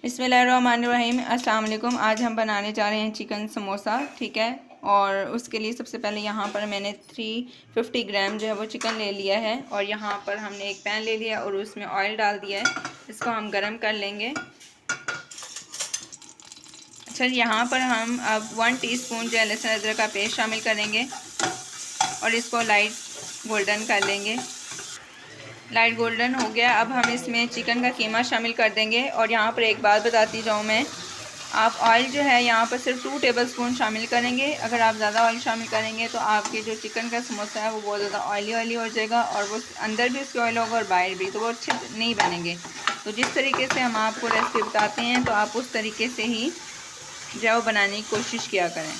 बिस्मिल्लाहिर्रहमानिर्रहीम। अस्सलाम वालेकुम। आज हम बनाने जा रहे हैं चिकन समोसा, ठीक है। और उसके लिए सबसे पहले यहाँ पर मैंने 350 ग्राम जो है वो चिकन ले लिया है और यहाँ पर हमने एक पैन ले लिया और उसमें ऑयल डाल दिया है। इसको हम गरम कर लेंगे। अच्छा, यहाँ पर हम अब 1 टीस्पून जो है लहसुन अदरक का पेस्ट शामिल करेंगे और इसको लाइट गोल्डन कर लेंगे। लाइट गोल्डन हो गया। अब हम इसमें चिकन का कीमा शामिल कर देंगे। और यहाँ पर एक बात बताती जाऊँ मैं, आप ऑयल जो है यहाँ पर सिर्फ 2 टेबलस्पून शामिल करेंगे। अगर आप ज़्यादा ऑयल शामिल करेंगे तो आपके जो चिकन का समोसा है वो बहुत ज़्यादा ऑयली हो जाएगा और वो अंदर भी उसके ऑयल होगा और बाहर भी, तो वो अच्छे नहीं बनेंगे। तो जिस तरीके से हम आपको रेसिपी बताते हैं तो आप उस तरीके से ही जो है वो बनाने की कोशिश किया करें।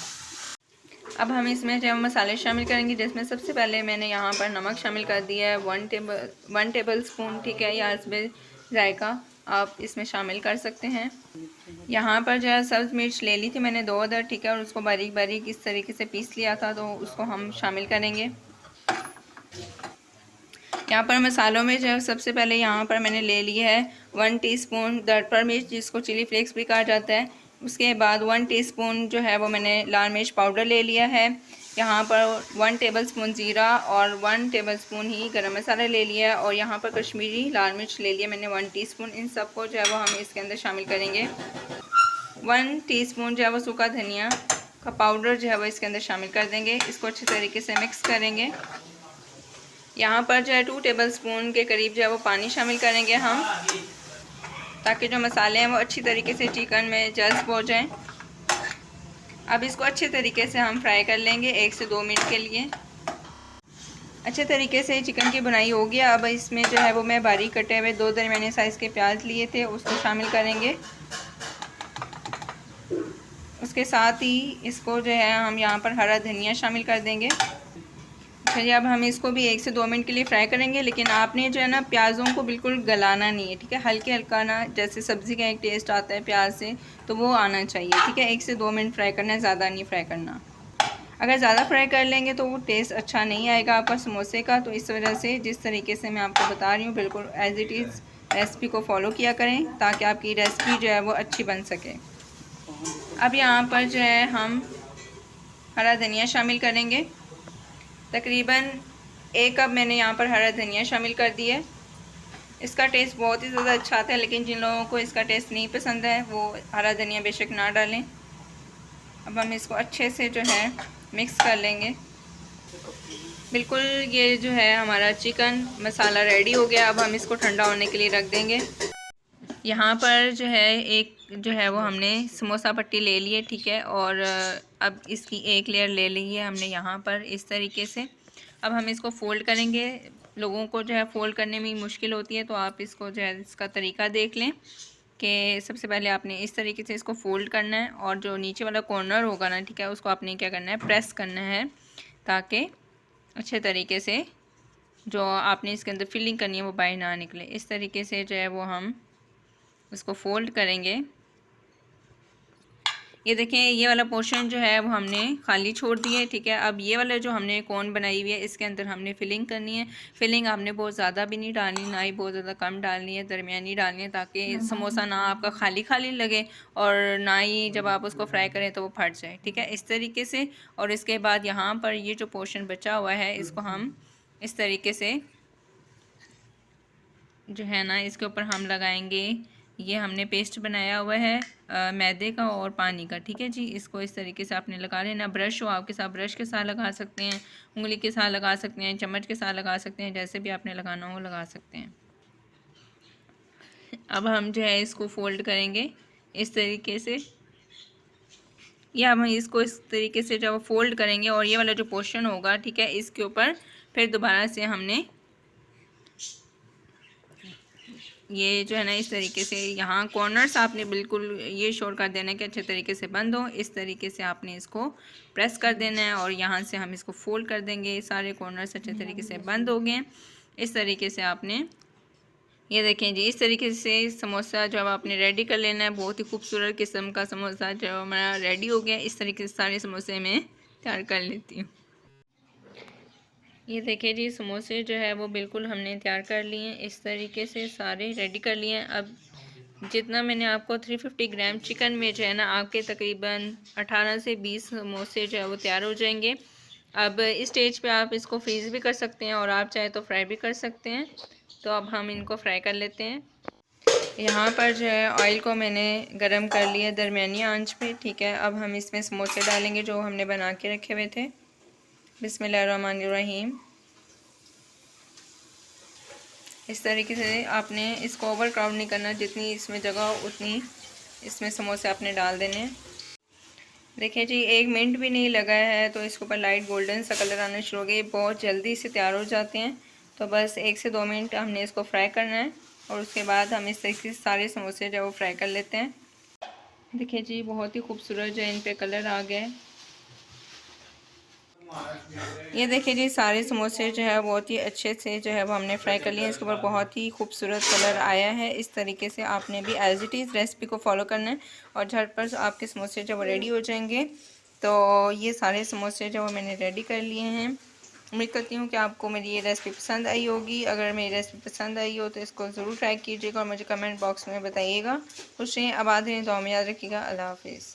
अब हम इसमें जो मसाले शामिल करेंगे, जिसमें सबसे पहले मैंने यहाँ पर नमक शामिल कर दिया है 1 टेबल स्पून, ठीक है। या हस्बे जायका आप इसमें शामिल कर सकते हैं। यहाँ पर जो है सब्ज़ मिर्च ले ली थी मैंने 2 अदर, ठीक है। और उसको बारीक बारीक इस तरीके से पीस लिया था, तो उसको हम शामिल करेंगे। यहाँ पर मसालों में जो है सबसे पहले यहाँ पर मैंने ले लिया है 1 टीस्पून दरपर मिर्च, जिसको चिली फ्लेक्स भी कहा जाता है। उसके बाद 1 टीस्पून जो है वो मैंने लाल मिर्च पाउडर ले लिया है। यहाँ पर 1 टेबलस्पून ज़ीरा और 1 टेबलस्पून ही गरम मसाला ले लिया है। और यहाँ पर कश्मीरी लाल मिर्च ले लिया मैंने 1 टीस्पून। इन सबको जो है वो हम इसके अंदर शामिल करेंगे। 1 टीस्पून जो है वो सूखा धनिया का पाउडर जो है वो इसके अंदर शामिल कर देंगे। इसको अच्छे तरीके से मिक्स करेंगे। यहाँ पर जो है 2 टेबलस्पून के करीब जो है वो पानी शामिल करेंगे हम, ताकि जो मसाले हैं वो अच्छी तरीके से चिकन में जज्ब हो जाएं। अब इसको अच्छे तरीके से हम फ्राई कर लेंगे 1 से 2 मिनट के लिए। अच्छे तरीके से चिकन की बुनाई हो गया। अब इसमें जो है वो मैं बारीक कटे हुए 2 दरमियाने साइज़ के प्याज लिए थे, उसको शामिल करेंगे। उसके साथ ही इसको जो है हम यहाँ पर हरा धनिया शामिल कर देंगे। चलिए, अब हम इसको भी 1 से 2 मिनट के लिए फ्राई करेंगे। लेकिन आपने जो है ना प्याज़ों को बिल्कुल गलाना नहीं है, ठीक है। हल्के हल्का ना, जैसे सब्ज़ी का एक टेस्ट आता है प्याज से, तो वो आना चाहिए, ठीक है। 1 से 2 मिनट फ्राई करना है, ज़्यादा नहीं फ्राई करना। अगर ज़्यादा फ्राई कर लेंगे तो वो टेस्ट अच्छा नहीं आएगा आपका समोसे का। तो इस वजह से जिस तरीके से मैं आपको बता रही हूँ, बिल्कुल एज़ इट इज़ रेसिपी को फॉलो किया करें, ताकि आपकी रेसिपी जो है वो अच्छी बन सके। अब यहाँ पर जो है हम हरा धनिया शामिल करेंगे। तकरीबन 1 कप मैंने यहाँ पर हरा धनिया शामिल कर दिया है। इसका टेस्ट बहुत ही ज़्यादा अच्छा आता है, लेकिन जिन लोगों को इसका टेस्ट नहीं पसंद है वो हरा धनिया बेशक ना डालें। अब हम इसको अच्छे से जो है मिक्स कर लेंगे। बिल्कुल, ये जो है हमारा चिकन मसाला रेडी हो गया। अब हम इसको ठंडा होने के लिए रख देंगे। यहाँ पर जो है एक जो है वो हमने समोसा पट्टी ले ली है, ठीक है। और अब इसकी एक लेयर ले ली है हमने यहाँ पर इस तरीके से। अब हम इसको फ़ोल्ड करेंगे। लोगों को जो है फ़ोल्ड करने में मुश्किल होती है, तो आप इसको जो है इसका तरीका देख लें कि सबसे पहले आपने इस तरीके से इसको फ़ोल्ड करना है और जो नीचे वाला कॉर्नर होगा ना, ठीक है, उसको आपने क्या करना है, प्रेस करना है, ताकि अच्छे तरीके से जो आपने इसके अंदर फिलिंग करनी है वो बाहर ना निकले। इस तरीके से जो है वो हम उसको फ़ोल्ड करेंगे। ये देखें, ये वाला पोर्शन जो है वो हमने खाली छोड़ दिया है, ठीक है। अब ये वाला जो हमने कोन बनाई हुई है, इसके अंदर हमने फिलिंग करनी है। फिलिंग आपने बहुत ज़्यादा भी नहीं डालनी, ना ही बहुत ज़्यादा कम डालनी है, दरमियानी डालनी है, ताकि समोसा ना आपका खाली खाली लगे और ना ही जब आप उसको फ्राई करें तो वो फट जाए, ठीक है, इस तरीके से। और इसके बाद यहाँ पर ये जो पोर्शन बचा हुआ है, इसको हम इस तरीके से जो है ना इसके ऊपर हम लगाएंगे। ये हमने पेस्ट बनाया हुआ है मैदे का और पानी का, ठीक है जी। इसको इस तरीके से आपने लगा लेना। ब्रश हो आपके साथ, ब्रश के साथ लगा सकते हैं, उंगली के साथ लगा सकते हैं, चम्मच के साथ लगा सकते हैं, जैसे भी आपने लगाना हो लगा सकते हैं। अब हम जो है इसको फोल्ड करेंगे इस तरीके से। या हम इसको इस तरीके से जब फोल्ड करेंगे और ये वाला जो पोर्शन होगा, ठीक है, इसके ऊपर फिर दोबारा से हमने ये जो है ना इस तरीके से यहाँ कॉर्नर्स आपने बिल्कुल ये श्योर कर देना है कि अच्छे तरीके से बंद हो। इस तरीके से आपने इसको प्रेस कर देना है और यहाँ से हम इसको फोल्ड कर देंगे। सारे कॉर्नर्स अच्छे तरीके से बंद हो गए। इस तरीके से आपने ये देखें जी, इस तरीके से समोसा जब आपने रेडी कर लेना है। बहुत ही खूबसूरत किस्म का समोसा जब हमारा रेडी हो गया, इस तरीके से सारे समोसे मैं तैयार कर लेती हूँ। ये देखिए जी, समोसे जो है वो बिल्कुल हमने तैयार कर लिए हैं, इस तरीके से सारे रेडी कर लिए हैं। अब जितना मैंने आपको 350 ग्राम चिकन में जो है ना आपके तकरीबन 18 से 20 समोसे जो है वो तैयार हो जाएंगे। अब इस स्टेज पे आप इसको फ्रीज़ भी कर सकते हैं और आप चाहे तो फ्राई भी कर सकते हैं। तो अब हम इनको फ्राई कर लेते हैं। यहाँ पर जो है ऑयल को मैंने गरम कर लिया दरमियानी आंच पे, ठीक है। अब हम इसमें समोसे डालेंगे जो हमने बना के रखे हुए थे। बिस्मिल्लाहिर्रहमानिर्रहीम। इस तरीके से आपने इसको ओवर क्राउड नहीं करना, जितनी इसमें जगह हो उतनी इसमें समोसे आपने डाल देने हैं। देखिए जी 1 मिनट भी नहीं लगा है तो इसके ऊपर लाइट गोल्डन सा कलर आना शुरू हो गया। बहुत जल्दी से तैयार हो जाते हैं। तो बस 1 से 2 मिनट हमने इसको फ्राई करना है और उसके बाद हम इस तरीके से सारे समोसे जो है वो फ्राई कर लेते हैं। देखिए जी बहुत ही खूबसूरत जो है इन पे कलर आ गया है। ये देखिए जी सारे समोसे जो है बहुत ही अच्छे से जो है वो हमने फ्राई कर लिए। इसके ऊपर बहुत ही खूबसूरत कलर आया है। इस तरीके से आपने भी एज इट इज़ रेसिपी को फॉलो करना है और झटपट आपके समोसे जो वो रेडी हो जाएंगे। तो ये सारे समोसे जो वो मैंने रेडी कर लिए हैं। उम्मीद करती हूँ कि आपको मेरी ये रेसिपी पसंद आई होगी। अगर मेरी रेसिपी पसंद आई हो तो इसको ज़रूर ट्राई कीजिएगा और मुझे कमेंट बॉक्स में बताइएगा। खुश रहें, आबाद रहें, दुआ में याद रखिएगा। अल्लाह हाफिज़।